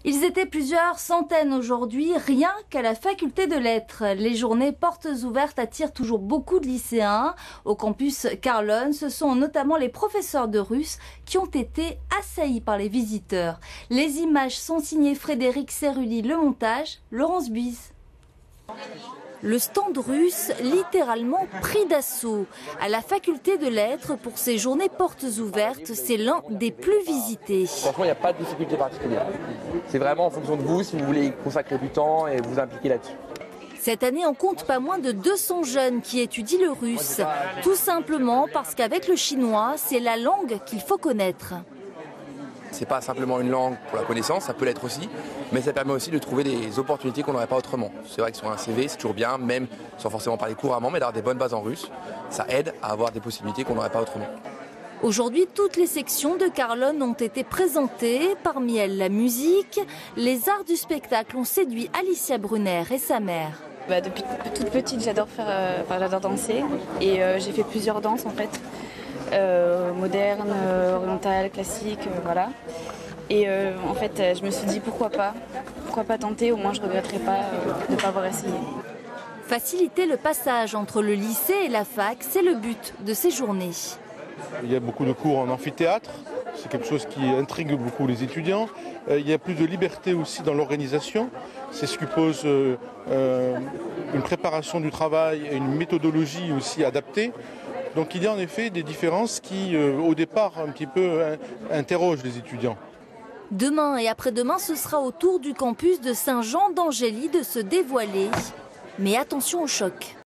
Ils étaient plusieurs centaines aujourd'hui, rien qu'à la faculté de lettres. Les journées portes ouvertes attirent toujours beaucoup de lycéens. Au campus Carlon, ce sont notamment les professeurs de russe qui ont été assaillis par les visiteurs. Les images sont signées Frédéric Cerulli, le montage, Laurence Buise. Le stand russe, littéralement pris d'assaut. À la faculté de lettres, pour ces journées portes ouvertes, c'est l'un des plus visités. Franchement, il n'y a pas de difficulté particulière. C'est vraiment en fonction de vous, si vous voulez y consacrer du temps et vous impliquer là-dessus. Cette année, on compte pas moins de 200 jeunes qui étudient le russe. Tout simplement parce qu'avec le chinois, c'est la langue qu'il faut connaître. C'est pas simplement une langue pour la connaissance, ça peut l'être aussi, mais ça permet aussi de trouver des opportunités qu'on n'aurait pas autrement. C'est vrai que sur un CV, c'est toujours bien, même sans forcément parler couramment, mais d'avoir des bonnes bases en russe, ça aide à avoir des possibilités qu'on n'aurait pas autrement. Aujourd'hui, toutes les sections de Carlon ont été présentées, parmi elles la musique. Les arts du spectacle ont séduit Alicia Brunner et sa mère. Depuis toute petite, j'adore danser et j'ai fait plusieurs danses en fait. Moderne, orientale, classique, voilà. Et en fait, je me suis dit pourquoi pas tenter, au moins je ne regretterai pas de ne pas avoir essayé. Faciliter le passage entre le lycée et la fac, c'est le but de ces journées. Il y a beaucoup de cours en amphithéâtre, c'est quelque chose qui intrigue beaucoup les étudiants. Il y a plus de liberté aussi dans l'organisation, c'est ce qui pose une préparation du travail et une méthodologie aussi adaptée. Donc il y a en effet des différences qui, au départ, un petit peu interrogent les étudiants. Demain et après-demain, ce sera au tour du campus de Saint-Jean d'Angély de se dévoiler. Mais attention au choc.